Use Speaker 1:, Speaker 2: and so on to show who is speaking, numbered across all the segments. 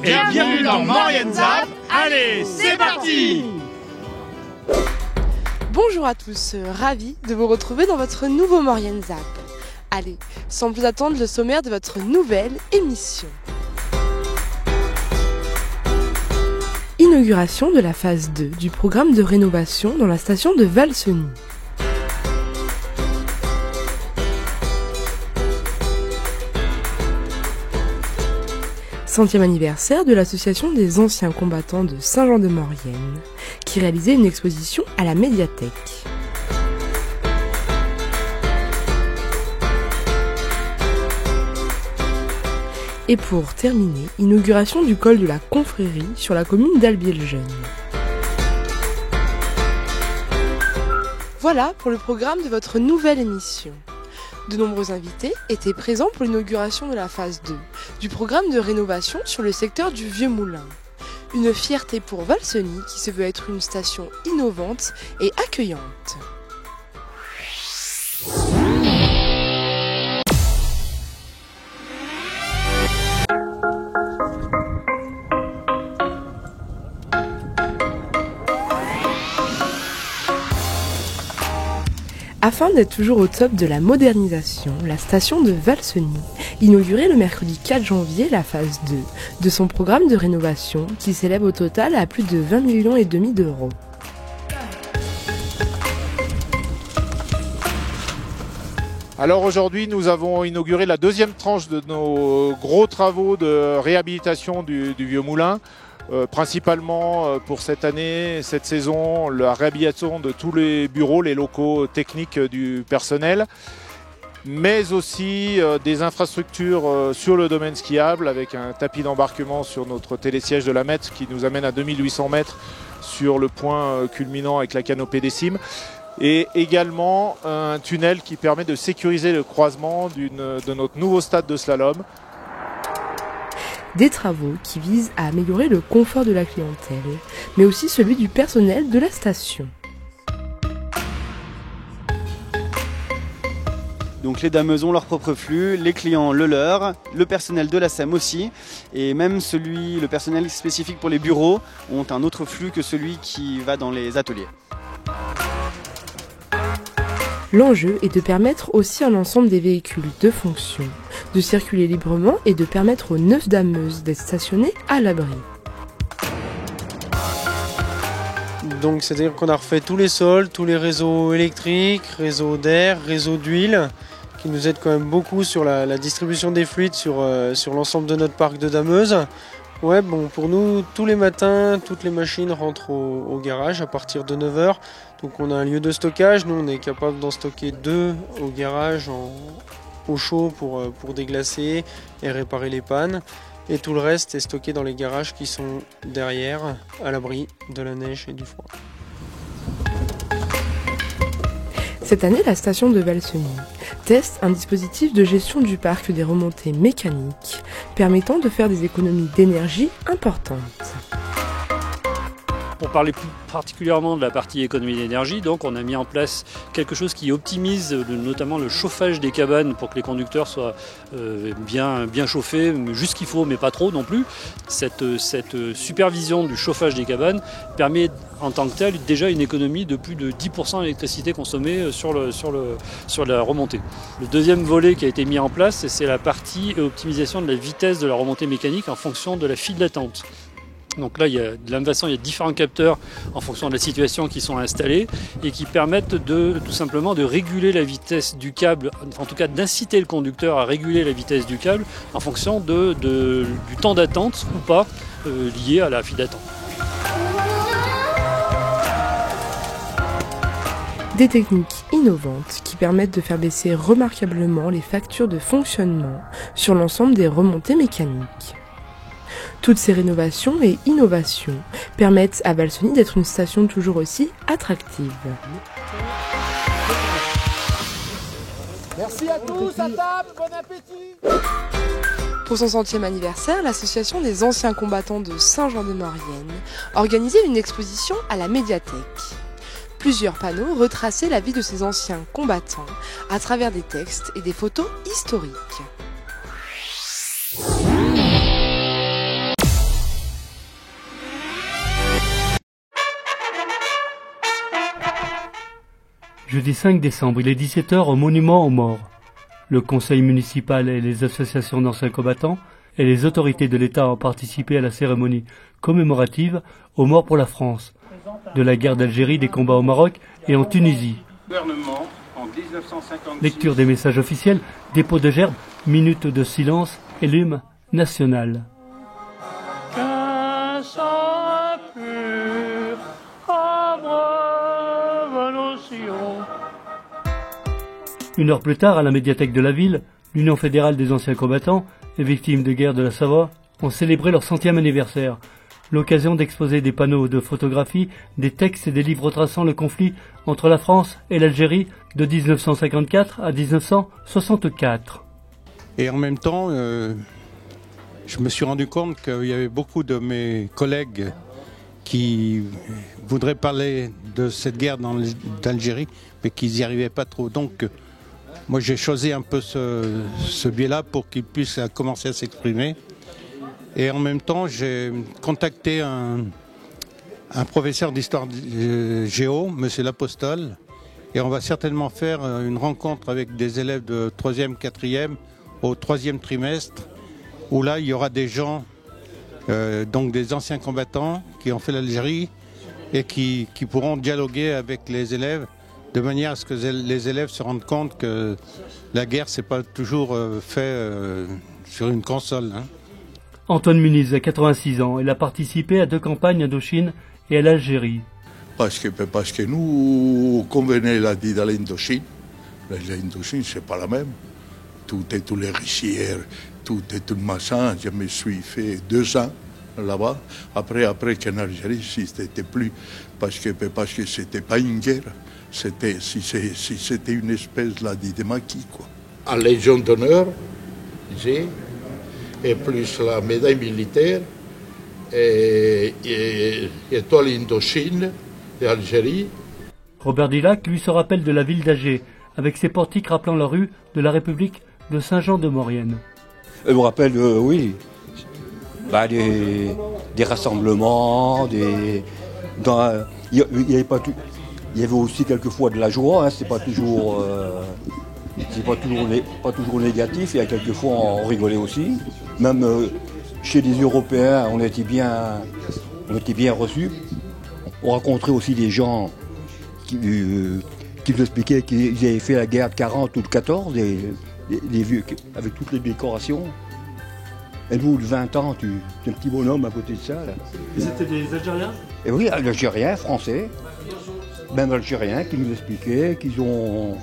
Speaker 1: Bienvenue dans Maurienne Zap. Allez, c'est parti!
Speaker 2: Bonjour à tous, ravi de vous retrouver dans votre nouveau Maurienne Zap. Allez, sans plus attendre, le sommaire de votre nouvelle émission. Inauguration de la phase 2 du programme de rénovation dans la station de Valseny. Centième anniversaire de l'association des anciens combattants de Saint-Jean-de-Maurienne, qui réalisait une exposition à la médiathèque. Et pour terminer, inauguration du col de la Confrérie sur la commune d'Albier-le-Jeune. Voilà pour le programme de votre nouvelle émission. De nombreux invités étaient présents pour l'inauguration de la phase 2 du programme de rénovation sur le secteur du Vieux Moulin. Une fierté pour Valseny qui se veut être une station innovante et accueillante. Afin d'être toujours au top de la modernisation, la station de Valseny inaugurait le mercredi 4 janvier la phase 2 de son programme de rénovation qui s'élève au total à plus de 20,5 millions d'euros.
Speaker 3: Alors aujourd'hui, nous avons inauguré la deuxième tranche de nos gros travaux de réhabilitation du Vieux Moulin. Principalement pour cette année, cette saison, la réhabilitation de tous les bureaux, les locaux techniques du personnel, mais aussi des infrastructures sur le domaine skiable avec un tapis d'embarquement sur notre télésiège de la Mette qui nous amène à 2800 mètres sur le point culminant avec la canopée des cimes. Et également un tunnel qui permet de sécuriser le croisement de notre nouveau stade de slalom.
Speaker 2: Des travaux qui visent à améliorer le confort de la clientèle, mais aussi celui du personnel de la station.
Speaker 4: Donc les dameuses ont leur propre flux, les clients le leur, le personnel de la SEM aussi, et même le personnel spécifique pour les bureaux ont un autre flux que celui qui va dans les ateliers.
Speaker 2: L'enjeu est de permettre aussi à l'ensemble des véhicules de fonction de circuler librement et de permettre aux 9 dameuses d'être stationnées à l'abri.
Speaker 5: Donc c'est-à-dire qu'on a refait tous les sols, tous les réseaux électriques, réseaux d'air, réseaux d'huile, qui nous aident quand même beaucoup sur la distribution des fluides sur l'ensemble de notre parc de dameuses. Ouais, bon, pour nous, tous les matins, toutes les machines rentrent au garage à partir de 9h. Donc on a un lieu de stockage, nous on est capable d'en stocker 2 au garage au chaud pour déglacer et réparer les pannes. Et tout le reste est stocké dans les garages qui sont derrière, à l'abri de la neige et du froid.
Speaker 2: Cette année, la station de Valseny teste un dispositif de gestion du parc des remontées mécaniques permettant de faire des économies d'énergie importantes.
Speaker 6: Pour parler plus particulièrement de la partie économie d'énergie, donc on a mis en place quelque chose qui optimise notamment le chauffage des cabanes pour que les conducteurs soient bien chauffés, juste ce qu'il faut mais pas trop non plus. Cette supervision du chauffage des cabanes permet en tant que tel déjà une économie de plus de 10% d'électricité consommée sur la remontée. Le deuxième volet qui a été mis en place, c'est la partie optimisation de la vitesse de la remontée mécanique en fonction de la file d'attente. Donc là, de la même façon, il y a différents capteurs en fonction de la situation qui sont installés et qui permettent tout simplement de réguler la vitesse du câble, en tout cas d'inciter le conducteur à réguler la vitesse du câble en fonction du temps d'attente ou pas lié à la file d'attente.
Speaker 2: Des techniques innovantes qui permettent de faire baisser remarquablement les factures de fonctionnement sur l'ensemble des remontées mécaniques. Toutes ces rénovations et innovations permettent à Valseny d'être une station toujours aussi attractive.
Speaker 1: Merci à tous, à table, bon appétit!
Speaker 2: Pour son 100e anniversaire, l'association des anciens combattants de Saint-Jean-de-Maurienne organisait une exposition à la médiathèque. Plusieurs panneaux retraçaient la vie de ces anciens combattants à travers des textes et des photos historiques.
Speaker 7: Jeudi 5 décembre, il est 17h au monument aux morts. Le conseil municipal et les associations d'anciens combattants et les autorités de l'État ont participé à la cérémonie commémorative aux morts pour la France, de la guerre d'Algérie, des combats au Maroc et en Tunisie. Lecture des messages officiels, dépôt de gerbes, minute de silence et l'hymne national. Une heure plus tard, à la médiathèque de la ville, l'Union fédérale des anciens combattants et victimes de guerre de la Savoie ont célébré leur 100e anniversaire. L'occasion d'exposer des panneaux de photographie, des textes et des livres retraçant le conflit entre la France et l'Algérie de 1954 à 1964.
Speaker 8: Et en même temps, je me suis rendu compte qu'il y avait beaucoup de mes collègues qui voudraient parler de cette guerre d'Algérie, mais qu'ils n'y arrivaient pas trop. Donc, moi, j'ai choisi un peu ce biais-là pour qu'ils puissent commencer à s'exprimer. Et en même temps, j'ai contacté un professeur d'histoire géo, M. L'Apostole, et on va certainement faire une rencontre avec des élèves de 3e, 4e au 3e trimestre, où là, il y aura des gens, donc des anciens combattants qui ont fait l'Algérie et qui pourront dialoguer avec les élèves de manière à ce que les élèves se rendent compte que la guerre, c'est pas toujours fait sur une console. Hein.
Speaker 7: Antoine Muniz a 86 ans. Il a participé à 2 campagnes Indochine et à l'Algérie.
Speaker 9: Parce que nous, comme Venez l'a dit dans l'Indochine, l'Indochine, c'est pas la même. Tous les rizières, tout machin. Je me suis fait 2 ans là-bas. Après qu'en Algérie, si c'était plus, parce que c'était pas une guerre. C'était une espèce là de maquis, quoi. La Légion d'honneur, j'ai, et plus la médaille militaire, et étoile Indochine d'Algérie.
Speaker 7: Robert Dillac, lui, se rappelle de la ville d'Alger, avec ses portiques rappelant la rue de la République de Saint-Jean-de-Maurienne.
Speaker 10: Je me rappelle, oui, des rassemblements, il y avait pas tout. Il y avait aussi quelquefois de la joie, hein, c'est pas toujours négatif, il y a quelquefois on rigolait aussi. Même chez les Européens, on était bien reçus. On rencontrait aussi des gens qui nous expliquaient qu'ils avaient fait la guerre de 40 ou de 14, des vieux, avec toutes les décorations. Et nous, de 20 ans, tu es un petit bonhomme à côté de ça. Là.
Speaker 7: Et c'était des Algériens ?
Speaker 10: Et oui, Algériens, Français. Même Algériens qui nous expliquaient qu'ils ont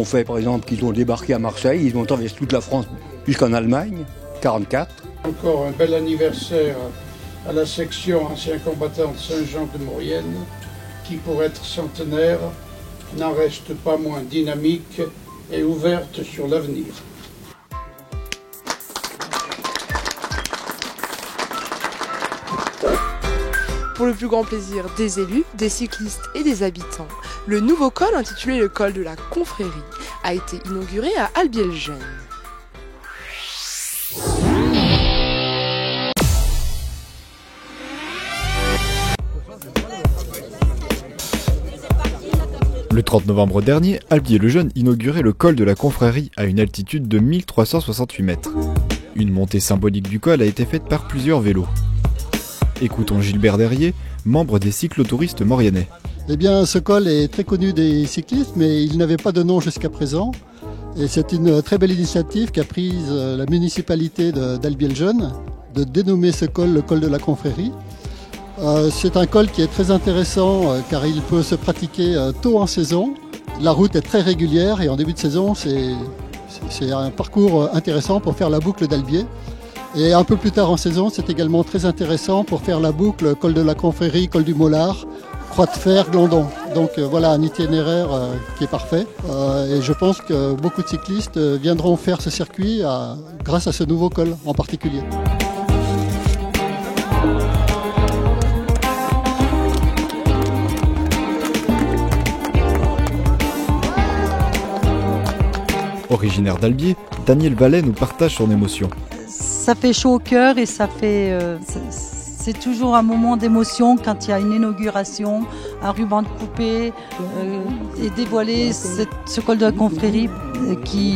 Speaker 10: fait, par exemple, qu'ils ont débarqué à Marseille, ils ont traversé toute la France jusqu'en Allemagne, 44.
Speaker 11: Encore un bel anniversaire à la section anciens combattants de Saint-Jean-de-Maurienne, qui pour être centenaire n'en reste pas moins dynamique et ouverte sur l'avenir.
Speaker 2: Pour le plus grand plaisir des élus, des cyclistes et des habitants, le nouveau col intitulé le col de la Confrérie a été inauguré à Albiel-Jeune.
Speaker 12: Le 30 novembre dernier, Albier-le-Jeune inaugurait le col de la Confrérie à une altitude de 1368 mètres. Une montée symbolique du col a été faite par plusieurs vélos. Écoutons Gilbert Derrier, membre des cyclotouristes mauriennais.
Speaker 13: Eh bien, ce col est très connu des cyclistes, mais il n'avait pas de nom jusqu'à présent. Et c'est une très belle initiative qu'a prise la municipalité d'Albiel-Jeune de dénommer ce col le col de la Confrérie. C'est un col qui est très intéressant car il peut se pratiquer tôt en saison. La route est très régulière et en début de saison, c'est un parcours intéressant pour faire la boucle d'Albier. Et un peu plus tard en saison, c'est également très intéressant pour faire la boucle col de la Confrérie, col du Mollard, Croix de Fer, Glandon. Donc voilà un itinéraire qui est parfait. Et je pense que beaucoup de cyclistes viendront faire ce circuit grâce à ce nouveau col en particulier.
Speaker 12: Originaire d'Albier, Daniel Vallet nous partage son émotion.
Speaker 14: Ça fait chaud au cœur et c'est C'est toujours un moment d'émotion quand il y a une inauguration, un ruban de coupé et dévoiler ce col de la confrérie qui,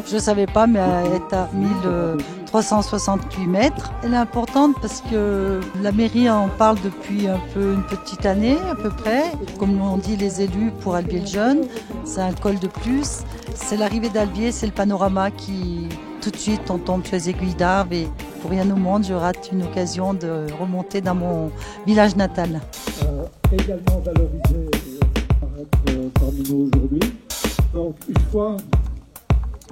Speaker 14: je ne savais pas, mais est à 1368 mètres. Elle est importante parce que la mairie en parle depuis une petite année à peu près. Comme on dit les élus pour Albier-le-Jeune, c'est un col de plus. C'est l'arrivée d'Albier, c'est le panorama qui... Tout de suite, on tombe sur les aiguilles d'arbre et pour rien au monde, je rate une occasion de remonter dans mon village natal.
Speaker 15: Également valorisé parmi nous aujourd'hui. Donc, une fois,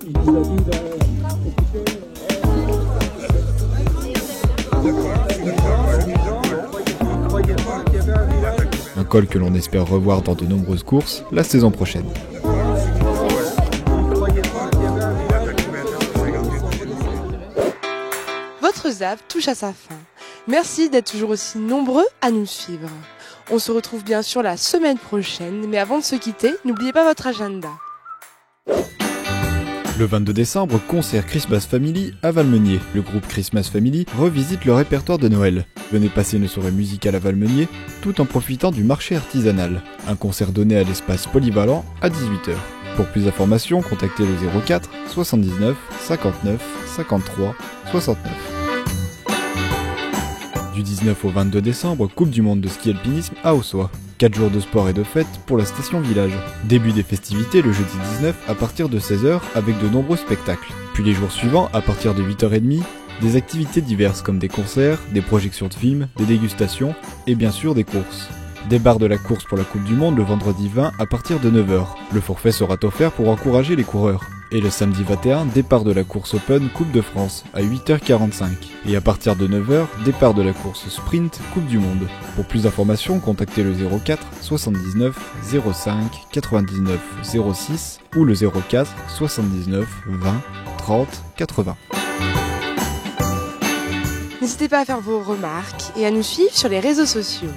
Speaker 15: il nous a dit
Speaker 12: Un col que l'on espère revoir dans de nombreuses courses la saison prochaine.
Speaker 2: Votre ZAP touche à sa fin. Merci d'être toujours aussi nombreux à nous suivre. On se retrouve bien sûr la semaine prochaine, mais avant de se quitter, n'oubliez pas votre agenda.
Speaker 12: Le 22 décembre, concert Christmas Family à Valmeunier. Le groupe Christmas Family revisite le répertoire de Noël. Venez passer une soirée musicale à Valmeunier tout en profitant du marché artisanal. Un concert donné à l'espace polyvalent à 18h. Pour plus d'informations, contactez le 04 79 59 53 69. Du 19 au 22 décembre, Coupe du monde de ski alpinisme à Ossois. 4 jours de sport et de fête pour la station village. Début des festivités le jeudi 19 à partir de 16h avec de nombreux spectacles. Puis les jours suivants à partir de 8h30, des activités diverses comme des concerts, des projections de films, des dégustations et bien sûr des courses. Départ de la course pour la Coupe du monde le vendredi 20 à partir de 9h. Le forfait sera offert pour encourager les coureurs. Et le samedi 21, départ de la course Open Coupe de France à 8h45. Et à partir de 9h, départ de la course Sprint Coupe du Monde. Pour plus d'informations, contactez le 04 79 05 99 06 ou le 04 79 20 30 80.
Speaker 2: N'hésitez pas à faire vos remarques et à nous suivre sur les réseaux sociaux.